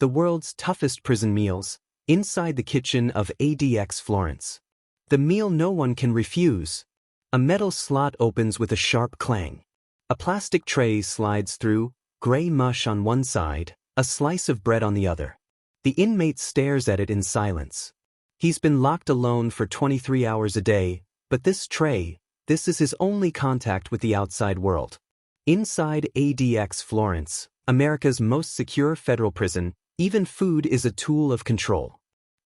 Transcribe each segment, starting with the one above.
the world's toughest prison meals, inside the kitchen of ADX Florence. The meal no one can refuse. A metal slot opens with a sharp clang. A plastic tray slides through, gray mush on one side, a slice of bread on the other. The inmate stares at it in silence. He's been locked alone for 23 hours a day, but this tray, this is his only contact with the outside world. Inside ADX Florence, America's most secure federal prison, even food is a tool of control.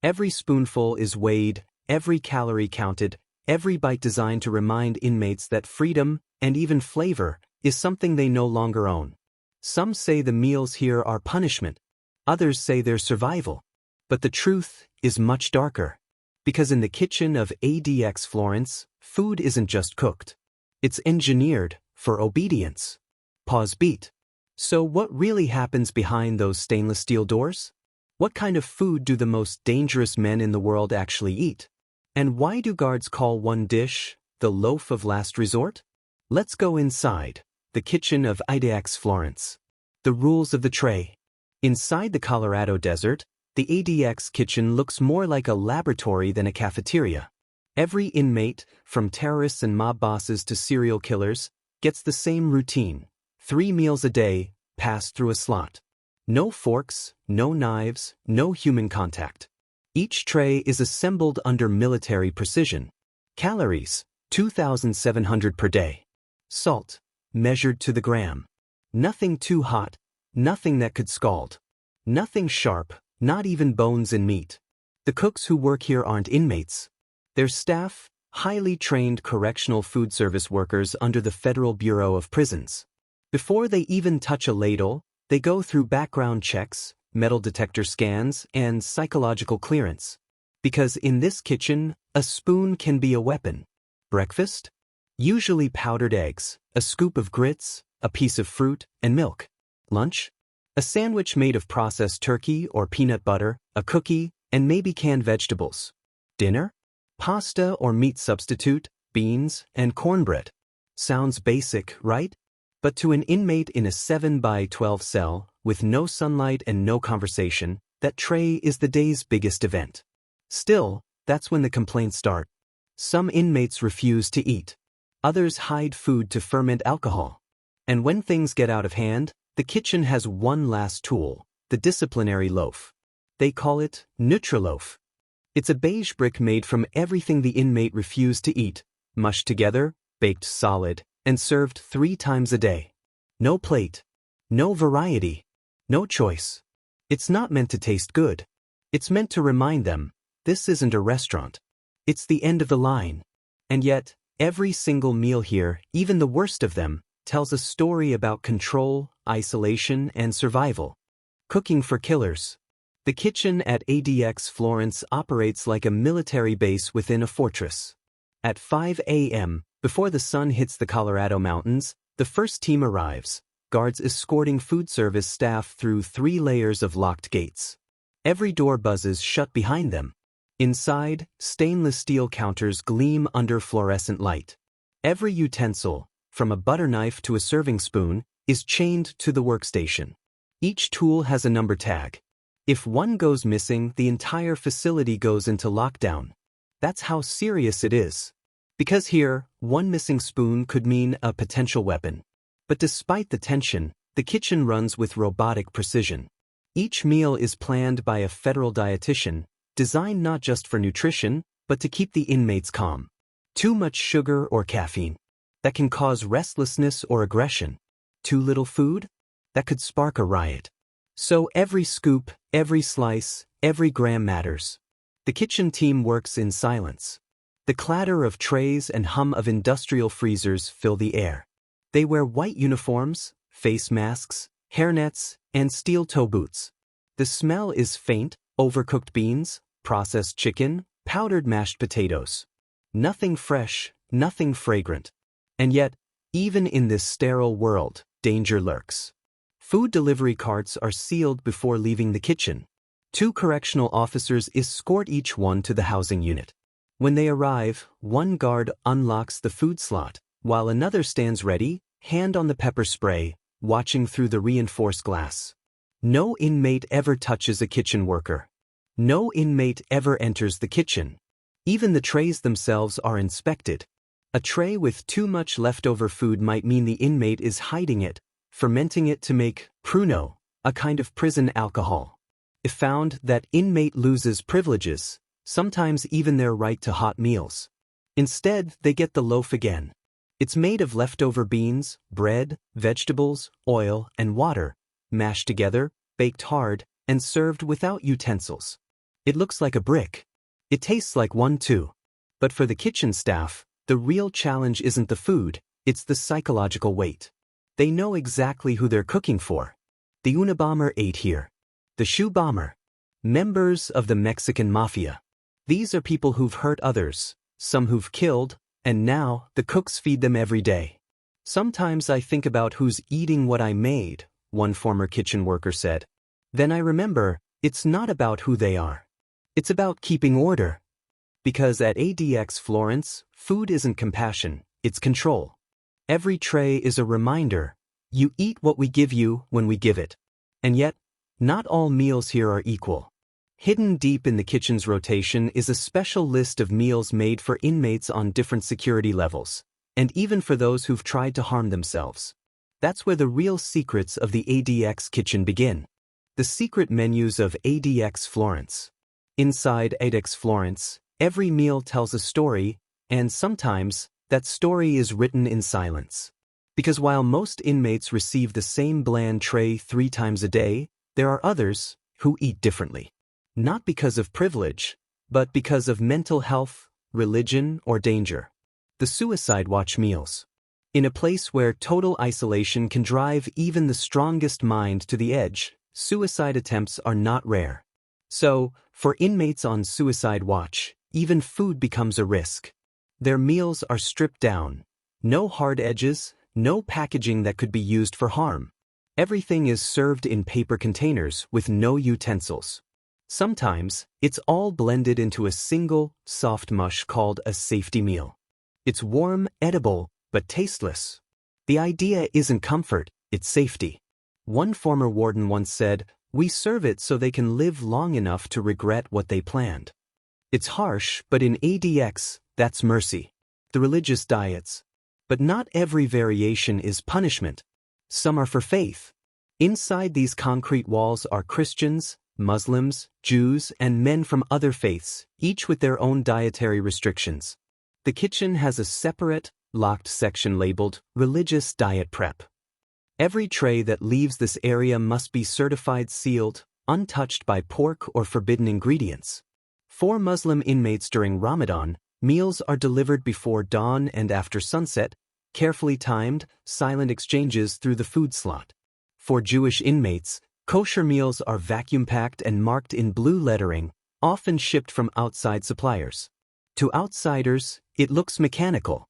Every spoonful is weighed, every calorie counted, every bite designed to remind inmates that freedom, and even flavor, is something they no longer own. Some say the meals here are punishment. Others say they're survival. But the truth is much darker. Because in the kitchen of ADX Florence, food isn't just cooked. It's engineered for obedience. Pause beat. So what really happens behind those stainless steel doors? What kind of food do the most dangerous men in the world actually eat? And why do guards call one dish the loaf of last resort? Let's go inside the kitchen of ADX Florence. The rules of the tray. Inside the Colorado desert, the ADX kitchen looks more like a laboratory than a cafeteria. Every inmate, from terrorists and mob bosses to serial killers, gets the same routine. 3 meals a day, passed through a slot. No forks, no knives, no human contact. Each tray is assembled under military precision. Calories, 2,700 per day. Salt, measured to the gram. Nothing too hot, nothing that could scald. Nothing sharp, not even bones and meat. The cooks who work here aren't inmates. They're staff, highly trained correctional food service workers under the Federal Bureau of Prisons. Before they even touch a ladle, they go through background checks, metal detector scans, and psychological clearance. Because in this kitchen, a spoon can be a weapon. Breakfast? Usually powdered eggs, a scoop of grits, a piece of fruit, and milk. Lunch? A sandwich made of processed turkey or peanut butter, a cookie, and maybe canned vegetables. Dinner? Pasta or meat substitute, beans, and cornbread. Sounds basic, right? But to an inmate in a 7x12 cell, with no sunlight and no conversation, that tray is the day's biggest event. Still, that's when the complaints start. Some inmates refuse to eat. Others hide food to ferment alcohol. And when things get out of hand, the kitchen has one last tool, the disciplinary loaf. They call it Nutraloaf. It's a beige brick made from everything the inmate refused to eat, mushed together, baked solid, and served 3 times a day. No plate. No variety. No choice. It's not meant to taste good. It's meant to remind them, this isn't a restaurant. It's the end of the line. And yet, every single meal here, even the worst of them, tells a story about control, isolation, and survival. Cooking for killers. The kitchen at ADX Florence operates like a military base within a fortress. At 5 a.m., before the sun hits the Colorado mountains, the first team arrives, guards escorting food service staff through 3 layers of locked gates. Every door buzzes shut behind them. Inside, stainless steel counters gleam under fluorescent light. Every utensil, from a butter knife to a serving spoon, is chained to the workstation. Each tool has a number tag. If one goes missing, the entire facility goes into lockdown. That's how serious it is. Because here, one missing spoon could mean a potential weapon. But despite the tension, the kitchen runs with robotic precision. Each meal is planned by a federal dietitian, designed not just for nutrition, but to keep the inmates calm. Too much sugar or caffeine? That can cause restlessness or aggression. Too little food? That could spark a riot. So every scoop, every slice, every gram matters. The kitchen team works in silence. The clatter of trays and hum of industrial freezers fill the air. They wear white uniforms, face masks, hairnets, and steel toe boots. The smell is faint, overcooked beans, processed chicken, powdered mashed potatoes. Nothing fresh, nothing fragrant. And yet, even in this sterile world, danger lurks. Food delivery carts are sealed before leaving the kitchen. 2 correctional officers escort each one to the housing unit. When they arrive, one guard unlocks the food slot, while another stands ready, hand on the pepper spray, watching through the reinforced glass. No inmate ever touches a kitchen worker. No inmate ever enters the kitchen. Even the trays themselves are inspected. A tray with too much leftover food might mean the inmate is hiding it, fermenting it to make pruno, a kind of prison alcohol. If found, that inmate loses privileges, sometimes even their right to hot meals. Instead, they get the loaf again. It's made of leftover beans, bread, vegetables, oil, and water, mashed together, baked hard, and served without utensils. It looks like a brick. It tastes like one too. But for the kitchen staff, the real challenge isn't the food, it's the psychological weight. They know exactly who they're cooking for. The Unabomber ate here. The shoe bomber. Members of the Mexican mafia. These are people who've hurt others, some who've killed, and now the cooks feed them every day. Sometimes I think about who's eating what I made, one former kitchen worker said. Then I remember, it's not about who they are. It's about keeping order. Because at ADX Florence, food isn't compassion, it's control. Every tray is a reminder. You eat what we give you when we give it. And yet, not all meals here are equal. Hidden deep in the kitchen's rotation is a special list of meals made for inmates on different security levels, and even for those who've tried to harm themselves. That's where the real secrets of the ADX kitchen begin. The secret menus of ADX Florence. Inside ADX Florence, every meal tells a story, and sometimes, that story is written in silence. Because while most inmates receive the same bland tray 3 times a day, there are others who eat differently. Not because of privilege, but because of mental health, religion, or danger. The suicide watch meals. In a place where total isolation can drive even the strongest mind to the edge, suicide attempts are not rare. So, for inmates on suicide watch, even food becomes a risk. Their meals are stripped down. No hard edges, no packaging that could be used for harm. Everything is served in paper containers with no utensils. Sometimes, it's all blended into a single, soft mush called a safety meal. It's warm, edible, but tasteless. The idea isn't comfort, it's safety. One former warden once said, "We serve it so they can live long enough to regret what they planned." It's harsh, but in ADX, that's mercy. The religious diets. But not every variation is punishment. Some are for faith. Inside these concrete walls are Christians, Muslims, Jews, and men from other faiths, each with their own dietary restrictions. The kitchen has a separate, locked section labeled Religious Diet Prep. Every tray that leaves this area must be certified sealed, untouched by pork or forbidden ingredients. For Muslim inmates during Ramadan, meals are delivered before dawn and after sunset, carefully timed, silent exchanges through the food slot. For Jewish inmates, kosher meals are vacuum-packed and marked in blue lettering, often shipped from outside suppliers. To outsiders, it looks mechanical.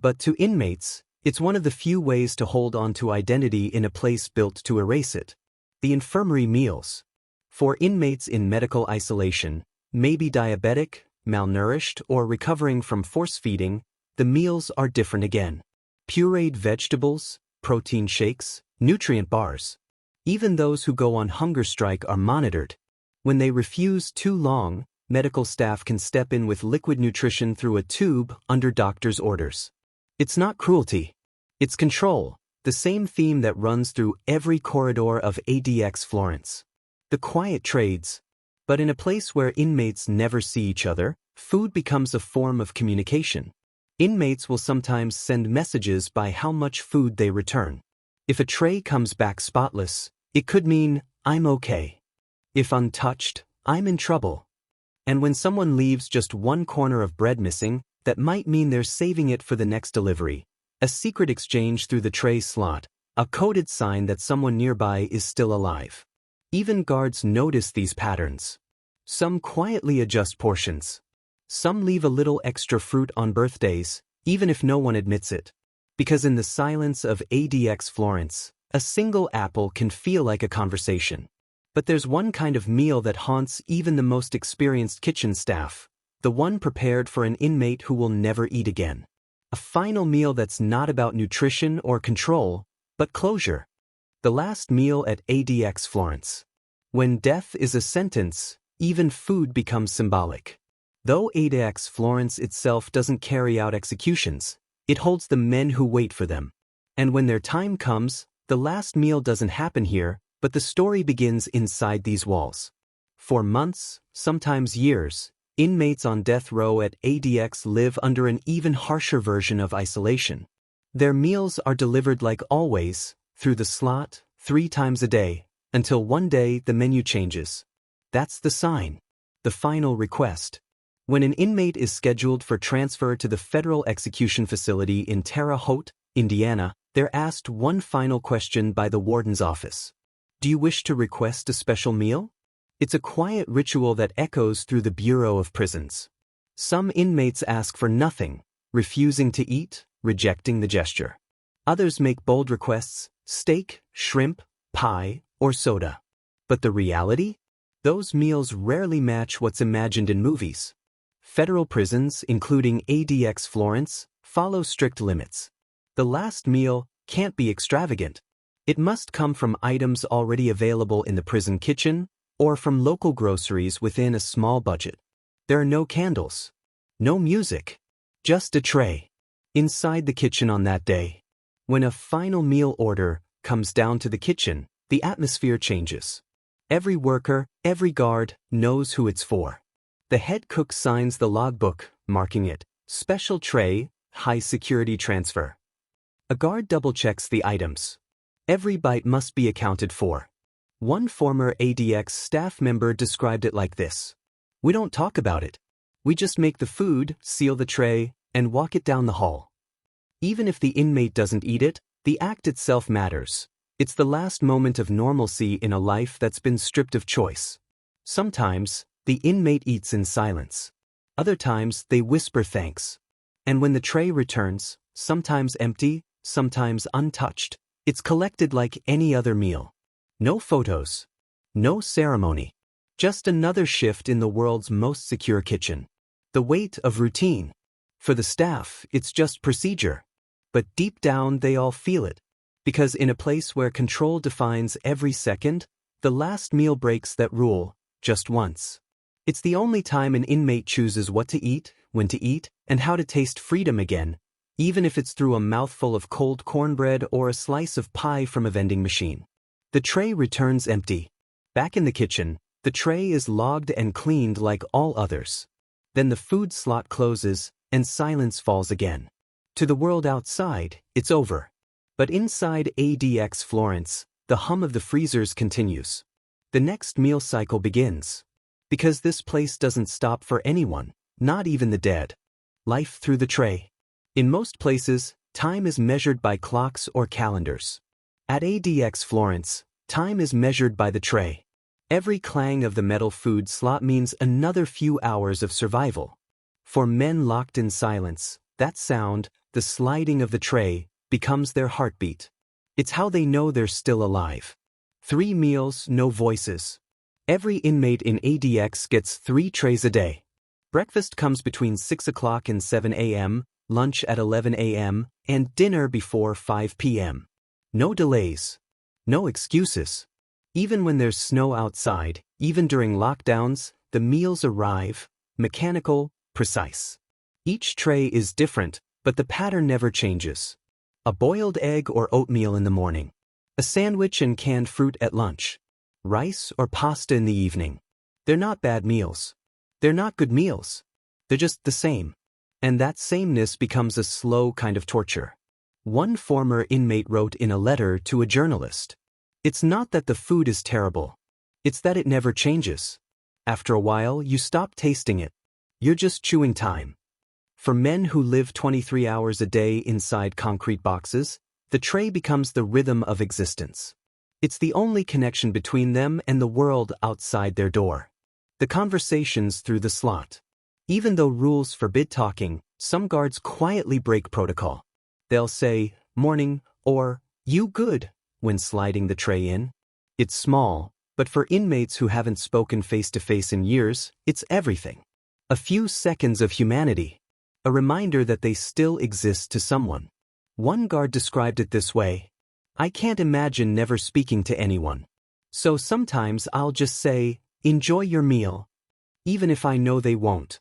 But to inmates, it's one of the few ways to hold on to identity in a place built to erase it. The infirmary meals. For inmates in medical isolation, maybe diabetic, malnourished, or recovering from force-feeding, the meals are different again. Pureed vegetables, protein shakes, nutrient bars. Even those who go on hunger strike are monitored. When they refuse too long, medical staff can step in with liquid nutrition through a tube under doctor's orders. It's not cruelty. It's control, the same theme that runs through every corridor of ADX Florence. The quiet trades. But in a place where inmates never see each other, food becomes a form of communication. Inmates will sometimes send messages by how much food they return. If a tray comes back spotless, it could mean, "I'm okay." If untouched, "I'm in trouble." And when someone leaves just one corner of bread missing, that might mean they're saving it for the next delivery. A secret exchange through the tray slot, a coded sign that someone nearby is still alive. Even guards notice these patterns. Some quietly adjust portions. Some leave a little extra fruit on birthdays, even if no one admits it. Because in the silence of ADX Florence, a single apple can feel like a conversation. But there's one kind of meal that haunts even the most experienced kitchen staff, the one prepared for an inmate who will never eat again. A final meal that's not about nutrition or control, but closure. The last meal at ADX Florence. When death is a sentence, even food becomes symbolic. Though ADX Florence itself doesn't carry out executions, it holds the men who wait for them. And when their time comes, the last meal doesn't happen here, but the story begins inside these walls. For months, sometimes years, inmates on death row at ADX live under an even harsher version of isolation. Their meals are delivered like always, through the slot, 3 times a day, until one day the menu changes. That's the sign. The final request. When an inmate is scheduled for transfer to the federal execution facility in Terre Haute, Indiana, they're asked one final question by the warden's office. Do you wish to request a special meal? It's a quiet ritual that echoes through the Bureau of Prisons. Some inmates ask for nothing, refusing to eat, rejecting the gesture. Others make bold requests: steak, shrimp, pie, or soda. But the reality? Those meals rarely match what's imagined in movies. Federal prisons, including ADX Florence, follow strict limits. The last meal can't be extravagant. It must come from items already available in the prison kitchen or from local groceries within a small budget. There are no candles, no music, just a tray. Inside the kitchen on that day, when a final meal order comes down to the kitchen, the atmosphere changes. Every worker, every guard knows who it's for. The head cook signs the logbook, marking it special tray, high security transfer. A guard double-checks the items. Every bite must be accounted for. One former ADX staff member described it like this: "We don't talk about it. We just make the food, seal the tray, and walk it down the hall." Even if the inmate doesn't eat it, the act itself matters. It's the last moment of normalcy in a life that's been stripped of choice. Sometimes, the inmate eats in silence. Other times, they whisper thanks. And when the tray returns, sometimes empty, sometimes untouched, it's collected like any other meal. No photos. No ceremony. Just another shift in the world's most secure kitchen. The weight of routine. For the staff, it's just procedure. But deep down, they all feel it. Because in a place where control defines every second, the last meal breaks that rule, just once. It's the only time an inmate chooses what to eat, when to eat, and how to taste freedom again, even if it's through a mouthful of cold cornbread or a slice of pie from a vending machine. The tray returns empty. Back in the kitchen, the tray is logged and cleaned like all others. Then the food slot closes, and silence falls again. To the world outside, it's over. But inside ADX Florence, the hum of the freezers continues. The next meal cycle begins. Because this place doesn't stop for anyone, not even the dead. Life through the tray. In most places, time is measured by clocks or calendars. At ADX Florence, time is measured by the tray. Every clang of the metal food slot means another few hours of survival. For men locked in silence, that sound, the sliding of the tray, becomes their heartbeat. It's how they know they're still alive. 3 meals, no voices. Every inmate in ADX gets 3 trays a day. Breakfast comes between 6 o'clock and 7 a.m., lunch at 11 a.m., and dinner before 5 p.m. No delays. No excuses. Even when there's snow outside, even during lockdowns, the meals arrive, mechanical, precise. Each tray is different, but the pattern never changes. A boiled egg or oatmeal in the morning. A sandwich and canned fruit at lunch. Rice or pasta in the evening. They're not bad meals. They're not good meals. They're just the same. And that sameness becomes a slow kind of torture. One former inmate wrote in a letter to a journalist, "It's not that the food is terrible. It's that it never changes. After a while, you stop tasting it. You're just chewing time." For men who live 23 hours a day inside concrete boxes, the tray becomes the rhythm of existence. It's the only connection between them and the world outside their door. The conversations through the slot. Even though rules forbid talking, some guards quietly break protocol. They'll say, "Morning," or "You good," when sliding the tray in. It's small, but for inmates who haven't spoken face-to-face in years, it's everything. A few seconds of humanity. A reminder that they still exist to someone. One guard described it this way: I can't imagine never speaking to anyone. So sometimes I'll just say, enjoy your meal, even if I know they won't.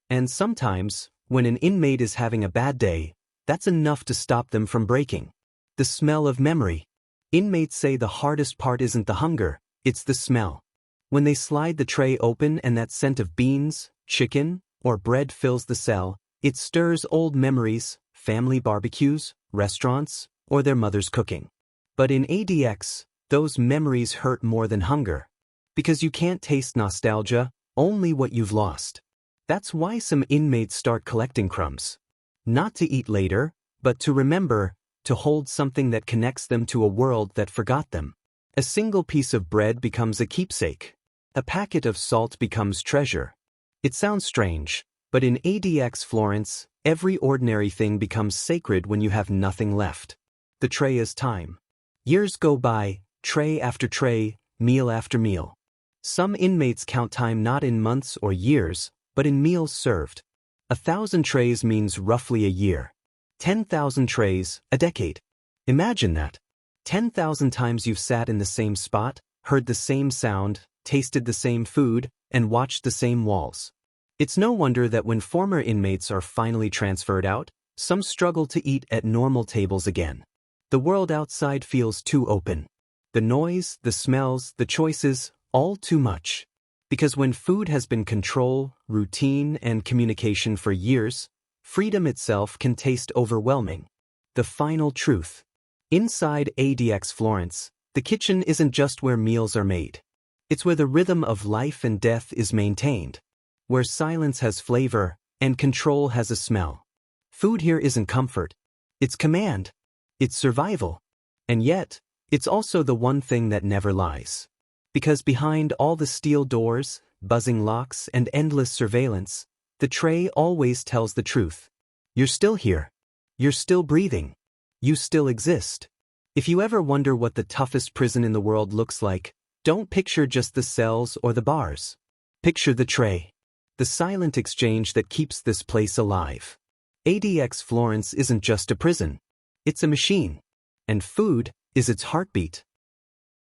And sometimes, when an inmate is having a bad day, that's enough to stop them from breaking. The smell of memory. Inmates say the hardest part isn't the hunger, it's the smell. When they slide the tray open and that scent of beans, chicken, or bread fills the cell, it stirs old memories, family barbecues, restaurants, or their mother's cooking. But in ADX, those memories hurt more than hunger. Because you can't taste nostalgia, only what you've lost. That's why some inmates start collecting crumbs. Not to eat later, but to remember, to hold something that connects them to a world that forgot them. A single piece of bread becomes a keepsake. A packet of salt becomes treasure. It sounds strange, but in ADX Florence, every ordinary thing becomes sacred when you have nothing left. The tray is time. Years go by, tray after tray, meal after meal. Some inmates count time not in months or years, but in meals served. 1,000 trays means roughly a year. 10,000 trays, a decade. Imagine that. 10,000 times you've sat in the same spot, heard the same sound, tasted the same food, and watched the same walls. It's no wonder that when former inmates are finally transferred out, some struggle to eat at normal tables again. The world outside feels too open. The noise, the smells, the choices, all too much. Because when food has been control, routine, and communication for years, freedom itself can taste overwhelming. The final truth. Inside ADX Florence, the kitchen isn't just where meals are made. It's where the rhythm of life and death is maintained. Where silence has flavor, and control has a smell. Food here isn't comfort. It's command. It's survival. And yet, it's also the one thing that never lies. Because behind all the steel doors, buzzing locks, and endless surveillance, the tray always tells the truth. You're still here. You're still breathing. You still exist. If you ever wonder what the toughest prison in the world looks like, don't picture just the cells or the bars. Picture the tray. The silent exchange that keeps this place alive. ADX Florence isn't just a prison. It's a machine. And food is its heartbeat.